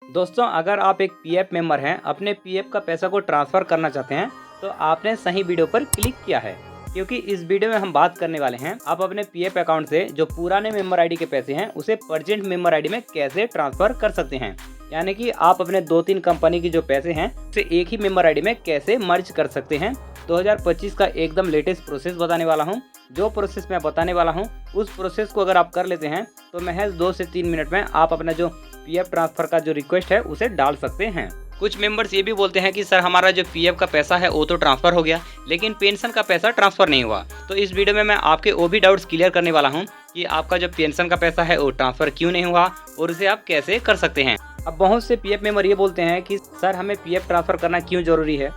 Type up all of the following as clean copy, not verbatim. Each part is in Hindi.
दोस्तों, अगर आप एक पीएफ मेंबर हैं, अपने पीएफ का पैसा को ट्रांसफ़र करना चाहते हैं, तो आपने सही वीडियो पर क्लिक किया है, क्योंकि इस वीडियो में हम बात करने वाले हैं आप अपने पीएफ अकाउंट से जो पुराने मेंबर आईडी के पैसे हैं, उसे प्रेजेंट मेंबर आईडी में कैसे ट्रांसफ़र कर सकते हैं। यानी कि आप अपने 2-3 कंपनी की जो पैसे हैं, उसे एक ही मेंबर आईडी में कैसे मर्ज कर सकते हैं। 2025 का एकदम लेटेस्ट प्रोसेस बताने वाला हूँ। जो प्रोसेस मैं बताने वाला हूँ, उस प्रोसेस को अगर आप कर लेते हैं, तो महज 2 से 3 मिनट में आप अपना जो पीएफ ट्रांसफ़र का जो रिक्वेस्ट है उसे डाल सकते हैं। कुछ मेंबर्स ये भी बोलते हैं कि सर हमारा जो पीएफ का पैसा है वो तो ट्रांसफ़र हो गया, लेकिन पेंशन का पैसा ट्रांसफ़र नहीं हुआ। तो इस वीडियो में मैं आपके वो भी डाउट्स क्लियर करने वाला हूँ कि आपका जो पेंशन का पैसा है वो ट्रांसफ़र क्यों नहीं हुआ और उसे आप कैसे कर सकते हैं। अब बहुत से पीएफ मेंबर ये बोलते हैं कि सर हमें पीएफ ट्रांसफ़र करना क्यों ज़रूरी है।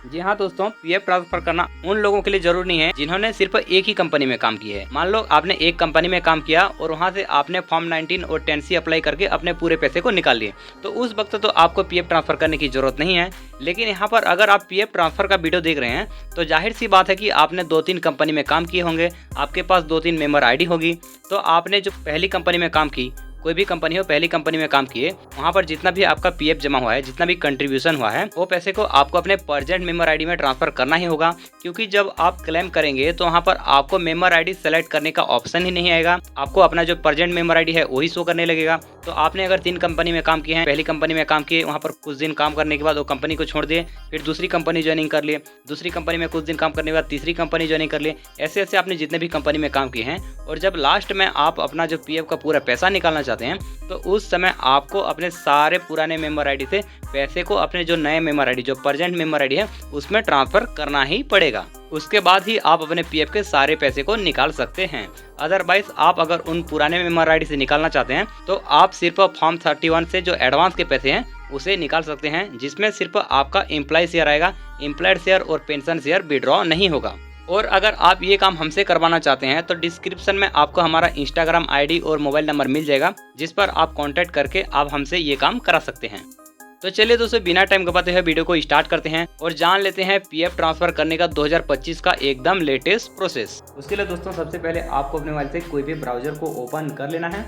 जी हाँ दोस्तों, पीएफ ट्रांसफर करना उन लोगों के लिए जरूरी नहीं है जिन्होंने सिर्फ एक ही कंपनी में काम किया है। मान लो आपने एक कंपनी में काम किया और वहाँ से आपने फॉर्म 19 और 10C अप्लाई करके अपने पूरे पैसे को निकाल लिए, तो उस वक्त तो आपको पीएफ ट्रांसफर करने की जरूरत नहीं है। लेकिन यहाँ पर अगर आप पीएफ ट्रांसफर का वीडियो देख रहे हैं, तो जाहिर सी बात है कि आपने 2-3 कंपनी में काम किए होंगे, आपके पास 2-3 मेंबर आईडी होगी। तो आपने जो पहली कंपनी में काम की, कोई भी कंपनी हो, पहली कंपनी में काम किए, वहाँ पर जितना भी आपका पीएफ जमा हुआ है, जितना भी कंट्रीब्यूशन हुआ है, वो पैसे को आपको अपने प्रेजेंट मेंबर आईडी में ट्रांसफर करना ही होगा। क्योंकि जब आप क्लेम करेंगे तो वहाँ पर आपको मेंबर आईडी सेलेक्ट करने का ऑप्शन ही नहीं आएगा, आपको अपना जो प्रेजेंट मेंबर आईडी है वही शो करने लगेगा। तो आपने अगर 3 कंपनी में काम किए हैं, पहली कंपनी में काम किए, वहाँ पर कुछ दिन काम करने के बाद वो कंपनी को छोड़ दिए, फिर दूसरी कंपनी ज्वाइनिंग कर लिए, दूसरी कंपनी में कुछ दिन काम करने के बाद तीसरी कंपनी ज्वाइनिंग कर लिए, ऐसे ऐसे आपने जितने भी कंपनी में काम किए हैं, और जब लास्ट में आप अपना जो पीएफ का पूरा पैसा निकालना चाहते हैं, तो उस समय आपको अपने सारे पुराने मेंबर आईडी से पैसे को अपने जो नए मेंबर आईडी, जो प्रेजेंट मेंबर आईडी है, उसमें ट्रांसफर करना ही पड़ेगा। उसके बाद ही आप अपने पीएफ के सारे पैसे को निकाल सकते हैं। अदरवाइज आप अगर उन पुराने मेंबर आईडी से निकालना चाहते हैं, तो आप सिर्फ फॉर्म 31 से जो एडवांस के पैसे हैं उसे निकाल सकते हैं, जिसमें सिर्फ आपका एम्प्लॉय शेयर आएगा, एम्प्लॉयड शेयर और पेंशन शेयर विड्रॉ नहीं होगा। और अगर आप ये काम हमसे करवाना चाहते हैं, तो डिस्क्रिप्शन में आपको हमारा इंस्टाग्राम आईडी और मोबाइल नंबर मिल जाएगा, जिस पर आप कांटेक्ट करके आप हमसे ये काम करा सकते हैं। तो चलिए दोस्तों, बिना टाइम गवाते हुए वीडियो को स्टार्ट करते हैं और जान लेते हैं पीएफ ट्रांसफर करने का 2025 का एकदम लेटेस्ट प्रोसेस। उसके लिए दोस्तों सबसे पहले आपको अपने मोबाइल से कोई भी ब्राउजर को ओपन कर लेना है।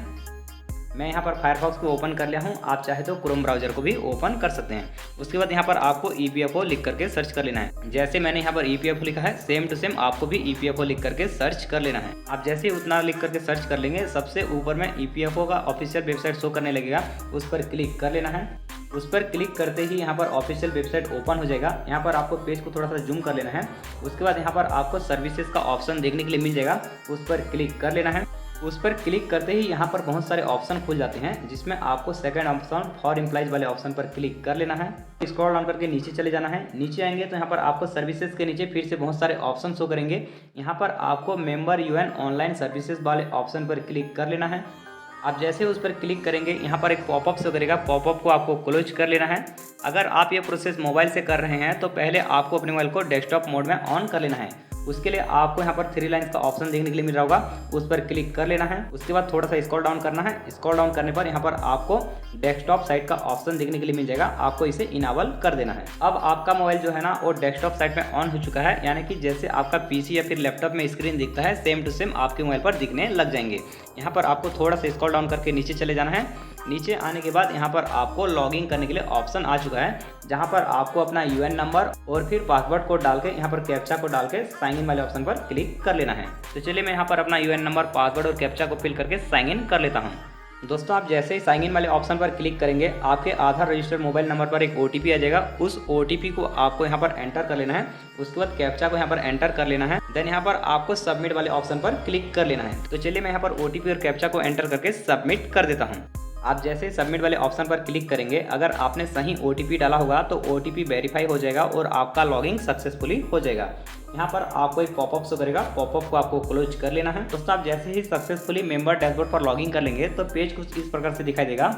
मैं यहाँ पर फायरफॉक्स को ओपन कर लिया हूँ, आप चाहे तो क्रोम ब्राउजर को भी ओपन कर सकते हैं। उसके बाद यहाँ पर आपको ईपीएफओ लिख करके सर्च कर लेना है। जैसे मैंने यहाँ पर ईपीएफओ लिखा है, सेम टू सेम आपको भी ईपीएफओ लिख करके सर्च कर लेना है। आप जैसे ही उतना लिख करके सर्च कर लेंगे, सबसे ऊपर में ईपीएफओ का ऑफिशियल वेबसाइट शो करने लगेगा, उस पर क्लिक कर लेना है। उस पर क्लिक करते ही यहाँ पर ऑफिशियल वेबसाइट ओपन हो जाएगा। यहाँ पर आपको पेज को थोड़ा सा जूम कर लेना है। उसके बाद यहाँ पर आपको सर्विसेज का ऑप्शन देखने के लिए मिल जाएगा, उस पर क्लिक कर लेना है। उस पर क्लिक करते ही यहाँ पर बहुत सारे ऑप्शन खुल जाते हैं, जिसमें आपको सेकंड ऑप्शन फॉर एम्प्लॉइज वाले ऑप्शन पर क्लिक कर लेना है। स्क्रॉल डाउन करके नीचे चले जाना है। नीचे आएंगे तो यहाँ पर आपको सर्विसेज के नीचे फिर से बहुत सारे ऑप्शन शो करेंगे। यहाँ पर आपको मेंबर यूएन ऑनलाइन सर्विसेज वाले ऑप्शन पर क्लिक कर लेना है। आप जैसे उस पर क्लिक करेंगे, यहाँ पर एक पॉपअप शो करेगा, पॉपअप को आपको क्लोज कर लेना है। अगर आप ये प्रोसेस मोबाइल से कर रहे हैं, तो पहले आपको अपने मोबाइल को डेस्कटॉप मोड में ऑन कर लेना है। उसके लिए आपको यहाँ पर 3 लाइन्स का ऑप्शन देखने के लिए मिल रहा होगा, उस पर क्लिक कर लेना है। उसके बाद थोड़ा सा स्क्रॉल डाउन करना है। स्क्रॉल डाउन करने पर यहाँ पर आपको डेस्कटॉप साइट का ऑप्शन देखने के लिए मिल जाएगा, आपको इसे इनेबल कर देना है। अब आपका मोबाइल जो है ना, वो डेस्कटॉप साइट में ऑन हो चुका है, यानी कि जैसे आपका पीसी या फिर लैपटॉप में स्क्रीन दिखता है, सेम टू सेम आपके मोबाइल पर दिखने लग जाएंगे। यहाँ पर आपको थोड़ा सा स्क्रॉल डाउन करके नीचे चले जाना है। नीचे आने के बाद यहाँ पर आपको लॉगिन करने के लिए ऑप्शन आ चुका है, जहाँ पर आपको अपना यूएन नंबर और फिर पासवर्ड कोड डाल के, यहाँ पर कैप्चा को डाल के साइन इन वाले ऑप्शन पर क्लिक कर लेना है। तो चलिए मैं यहाँ पर अपना यूएन नंबर, पासवर्ड और कैप्चा को फिल करके साइन इन कर लेता हूँ। दोस्तों, आप जैसे ही साइन इन वाले ऑप्शन पर क्लिक करेंगे, आपके आधार रजिस्टर्ड मोबाइल नंबर पर एक ओटीपी आ जाएगा। उस ओटीपी को आपको यहाँ पर एंटर कर लेना है। उसके बाद कैप्चा को यहाँ पर एंटर कर लेना है। देन यहाँ पर आपको सबमिट वाले ऑप्शन पर क्लिक कर लेना है। तो चलिए मैं यहाँ पर ओटीपी और कैप्चा को एंटर करके सबमिट कर देता हूँ। आप जैसे सबमिट वाले ऑप्शन पर क्लिक करेंगे, अगर आपने सही ओटीपी डाला होगा तो ओटीपी वेरीफाई हो जाएगा और आपका लॉगिन सक्सेसफुली हो जाएगा। यहाँ पर आपको एक पॉपअप शो करेगा, पॉपअप को आपको क्लोज कर लेना है। दोस्तों, आप जैसे ही सक्सेसफुली मेंबर डैशबोर्ड पर लॉगिन कर लेंगे, तो पेज कुछ इस प्रकार से दिखाई देगा।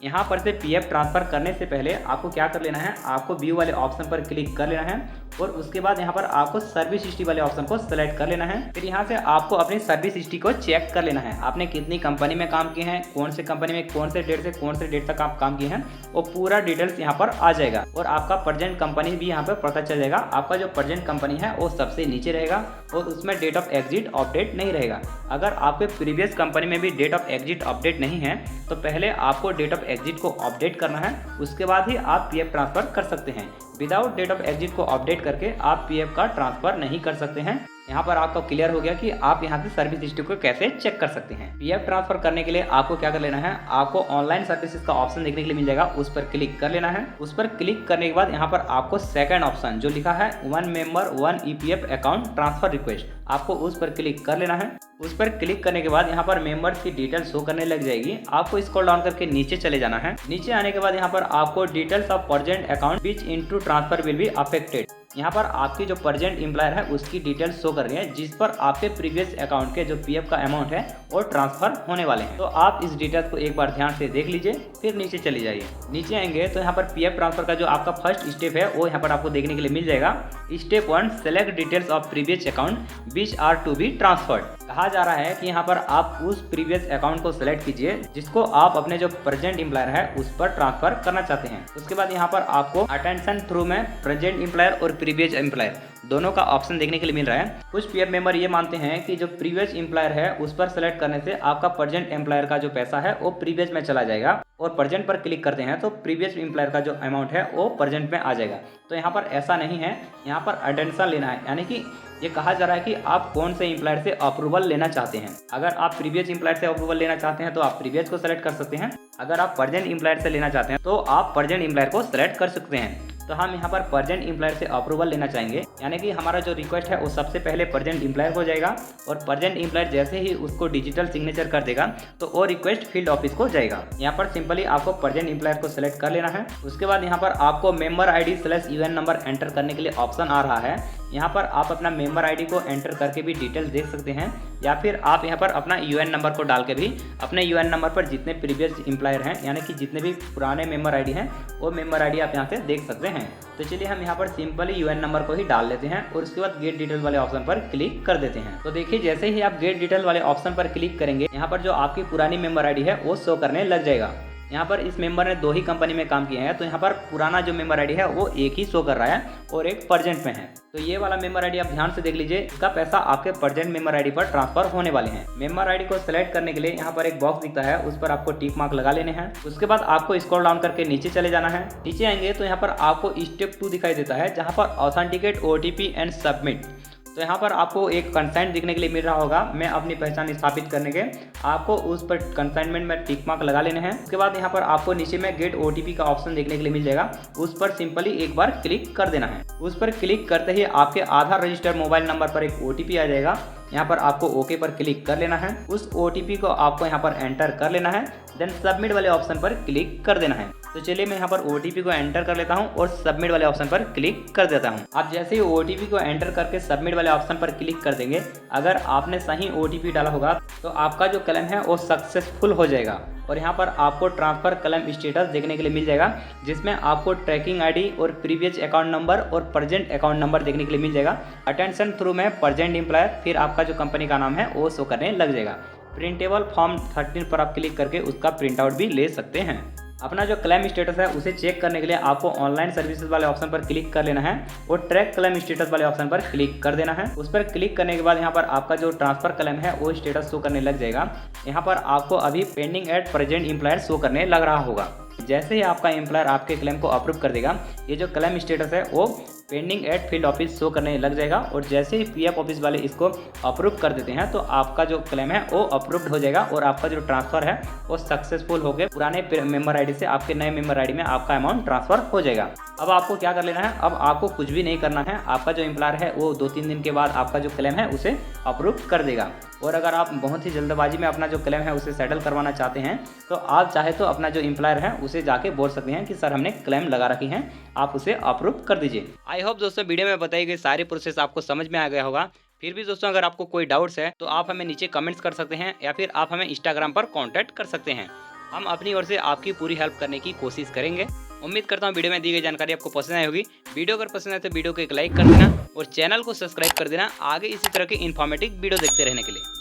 यहाँ पर से पीएफ ट्रांसफर करने से पहले आपको क्या कर लेना है, आपको व्यू वाले ऑप्शन पर क्लिक कर लेना है और उसके बाद यहाँ पर आपको सर्विस हिस्ट्री वाले ऑप्शन को सेलेक्ट कर लेना है। फिर यहाँ से आपको अपनी सर्विस हिस्ट्री को चेक कर लेना है, आपने कितनी कंपनी में काम किए हैं, कौन से कंपनी में कौन से डेट से कौन से डेट तक आप काम किए हैं, वो पूरा डिटेल्स यहाँ पर आ जाएगा। और आपका प्रेजेंट कंपनी भी यहाँ पर पता चल जाएगा। आपका जो प्रेजेंट कंपनी है वो सबसे नीचे रहेगा और उसमें डेट ऑफ एग्जिट अपडेट नहीं रहेगा। अगर आपके प्रीवियस कंपनी में भी डेट ऑफ एग्जिट अपडेट नहीं है तो पहले आपको डेट ऑफ एग्जिट को अपडेट करना है, उसके बाद ही आप पीएफ ट्रांसफर कर सकते हैं। विदाउट डेट ऑफ एग्जिट को अपडेट करके आप पीएफ का ट्रांसफर नहीं कर सकते हैं। यहाँ पर आपको क्लियर हो गया कि आप यहाँ से सर्विस हिस्ट्री को कैसे चेक कर सकते हैं। पीएफ ट्रांसफर करने के लिए आपको क्या कर लेना है, आपको ऑनलाइन सर्विसेज का ऑप्शन देखने के लिए मिल जाएगा, उस पर क्लिक कर लेना है। उस पर क्लिक करने के बाद यहाँ पर आपको सेकंड ऑप्शन जो लिखा है 1 member 1 EPF account transfer request, आपको उस पर क्लिक कर लेना है। उस पर क्लिक करने के बाद यहाँ पर मेंबर्स की डिटेल शो करने लग जाएगी। आपको स्क्रॉल डाउन करके नीचे चले जाना है। नीचे आने के बाद यहाँ पर आपको details of present account which into transfer will be affected, यहाँ पर आपकी जो प्रेजेंट एम्प्लॉयर है उसकी डिटेल्स शो कर रही है जिस पर आपके प्रीवियस अकाउंट के जो पीएफ का अमाउंट है वो ट्रांसफर होने वाले हैं। तो आप इस डिटेल्स को एक बार ध्यान से देख लीजिए, फिर नीचे चले जाइए। नीचे आएंगे तो यहाँ पर पीएफ ट्रांसफर का जो आपका फर्स्ट स्टेप है वो यहाँ पर आपको देखने के लिए मिल जाएगा। Step 1 select details of previous account which are to be transferred. कहा जा रहा है कि यहाँ पर आप उस प्रीवियस अकाउंट को सिलेक्ट कीजिए जिसको आप अपने जो प्रेजेंट एम्प्लॉयर है उस पर ट्रांसफर करना चाहते हैं। उसके बाद यहाँ पर आपको अटेंशन थ्रू में प्रेजेंट एम्प्लॉयर और प्रीवियस एम्प्लॉयर दोनों का ऑप्शन देखने के लिए मिल रहा है। कुछ पीएफ मेंबर ये मानते हैं कि जो प्रीवियस एम्प्लॉयर है उस पर सेलेक्ट करने से आपका प्रेजेंट एम्प्लॉयर का जो पैसा है वो प्रीवियस में चला जाएगा, और प्रेजेंट पर क्लिक करते हैं तो प्रीवियस एम्प्लॉयर का जो अमाउंट है वो प्रेजेंट में आ जाएगा। तो यहाँ पर ऐसा नहीं है, यहाँ पर अटेंशन लेना है, यानी कि ये कहा जा रहा है कि आप कौन से एम्प्लॉयर से अप्रूवल लेना चाहते हैं। अगर आप प्रीवियस एम्प्लॉयर से अप्रूवल लेना चाहते हैं तो आप प्रीवियस को सेलेक्ट कर सकते हैं। अगर आप प्रेजेंट एम्प्लॉयर से लेना चाहते हैं तो आप प्रेजेंट एम्प्लॉयर को सेलेक्ट कर सकते हैं। तो हम यहाँ पर प्रेजेंट एम्प्लॉयर से अप्रूवल लेना चाहेंगे, यानी कि हमारा जो रिक्वेस्ट है वो सबसे पहले प्रेजेंट एम्प्लॉयर को जाएगा और प्रेजेंट एम्प्लॉयर जैसे ही उसको डिजिटल सिग्नेचर कर देगा तो वो रिक्वेस्ट फील्ड ऑफिस को जाएगा। यहाँ पर सिंपली आपको प्रेजेंट एम्प्लॉयर को सिलेक्ट कर लेना है। उसके बाद यहाँ पर आपको मेंबर ID/UN नंबर एंटर करने के लिए ऑप्शन आ रहा है। यहाँ पर आप अपना मेंबर ID को एंटर करके भी डिटेल्स देख सकते हैं, या फिर आप यहाँ पर अपना UN नंबर को डाल के भी अपने UN नंबर पर जितने प्रीवियस एम्प्लॉयर हैं, यानी कि जितने भी पुराने मेंबर ID हैं वो मेंबर ID आप यहाँ से देख सकते हैं। तो चलिए हम यहाँ पर सिंपली UN नंबर को ही डाल लेते हैं और उसके बाद गेट डिटेल वाले ऑप्शन पर क्लिक कर देते हैं। तो देखिए जैसे ही आप गेट डिटेल वाले ऑप्शन पर क्लिक करेंगे यहाँ पर जो आपकी पुरानी मेंबर ID है वो शो करने लग जाएगा। यहाँ पर इस मेंबर ने 2 ही कंपनी में काम किया है, तो यहाँ पर पुराना जो मेंबर ID है वो एक ही शो कर रहा है और एक प्रेजेंट में है। तो ये वाला मेंबर ID आप ध्यान से देख लीजिए, इसका पैसा आपके प्रेजेंट मेंबर ID पर ट्रांसफर होने वाले हैं। मेंबर ID को सिलेक्ट करने के लिए यहाँ पर एक बॉक्स दिखता है, उस पर आपको टिक मार्क लगा लेने हैं। उसके बाद आपको स्क्रॉल डाउन करके नीचे चले जाना है। नीचे आएंगे तो यहाँ पर आपको स्टेप 2 दिखाई देता है जहाँ पर ऑथेंटिकेट OTP एंड सबमिट। तो यहाँ पर आपको एक कंसाइंट दिखने के लिए मिल रहा होगा, मैं अपनी पहचान स्थापित करने के, आपको उस पर कंसाइनमेंट में टिक मार्क लगा लेने हैं। उसके बाद यहाँ पर आपको नीचे में गेट OTP का ऑप्शन देखने के लिए मिल जाएगा, उस पर सिंपली एक बार क्लिक कर देना है। उस पर क्लिक करते ही आपके आधार रजिस्टर्ड मोबाइल नंबर पर एक OTP आ जाएगा। यहाँ पर आपको ओके पर क्लिक कर लेना है। उस OTP को आपको यहाँ पर एंटर कर लेना है, देन सबमिट वाले ऑप्शन पर क्लिक कर देना है। तो चलिए मैं यहाँ पर OTP को एंटर कर लेता हूँ और सबमिट वाले ऑप्शन पर क्लिक कर देता हूँ। आप जैसे ही OTP को एंटर करके सबमिट वाले ऑप्शन पर क्लिक कर देंगे, अगर आपने सही OTP डाला होगा तो आपका जो क्लेम है वो सक्सेसफुल हो जाएगा। और यहाँ पर आपको ट्रांसफर क्लेम स्टेटस देखने के लिए मिल जाएगा, जिसमें आपको ट्रैकिंग ID और प्रीवियस अकाउंट नंबर और प्रेजेंट अकाउंट नंबर देखने के लिए मिल जाएगा। अटेंशन थ्रू में प्रेजेंट एम्प्लॉयर, फिर आपका जो कंपनी का नाम है वो शो करने लग जाएगा। प्रिंटेबल फॉर्म 13 पर आप क्लिक करके उसका प्रिंट आउट भी ले सकते हैं। अपना जो क्लेम स्टेटस है उसे चेक करने के लिए आपको ऑनलाइन सर्विसेज वाले ऑप्शन पर क्लिक कर लेना है और ट्रैक क्लेम स्टेटस वाले ऑप्शन पर क्लिक कर देना है। उस पर क्लिक करने के बाद यहाँ पर आपका जो ट्रांसफर क्लेम है वो स्टेटस शो करने लग जाएगा। यहाँ पर आपको अभी pending at present employer show करने लग रहा होगा। जैसे ही आपका एम्प्लॉयर आपके क्लेम को अप्रूव कर देगा, ये जो क्लेम स्टेटस है वो pending at field office show करने लग जाएगा। और जैसे ही पीएफ ऑफिस वाले इसको अप्रूव कर देते हैं तो आपका जो क्लेम है वो अप्रूव्ड हो जाएगा और आपका जो ट्रांसफर है वो सक्सेसफुल हो गया। पुराने मेंबर ID से आपके नए मेंबर ID में आपका अमाउंट ट्रांसफर हो जाएगा। अब आपको क्या कर लेना है, अब आपको कुछ भी नहीं करना है। आपका जो एम्प्लॉयर है वो 2-3 दिन के बाद आपका जो क्लेम है उसे अप्रूव कर देगा। और अगर आप बहुत ही जल्दबाजी में अपना जो क्लेम है उसे सेटल करवाना चाहते हैं तो आप चाहे तो अपना जो एम्प्लॉयर है उसे जाके बोल सकते हैं कि सर हमने क्लेम लगा रखी है, आप उसे अप्रूव कर दीजिए। आई होप दोस्तों वीडियो में बताई गई सारी प्रोसेस आपको समझ में आ गया होगा। फिर भी दोस्तों अगर आपको कोई डाउट्स है तो आप हमें नीचे कमेंट्स कर सकते हैं या फिर आप हमें इंस्टाग्राम पर कॉन्टैक्ट कर सकते हैं। हम अपनी ओर से आपकी पूरी हेल्प करने की कोशिश करेंगे। उम्मीद करता हूँ वीडियो में दी गई जानकारी आपको पसंद आई होगी। वीडियो अगर पसंद आए तो वीडियो को एक लाइक कर देना और चैनल को सब्सक्राइब कर देना आगे इसी तरह की इन्फॉर्मेटिव वीडियो देखते रहने के लिए।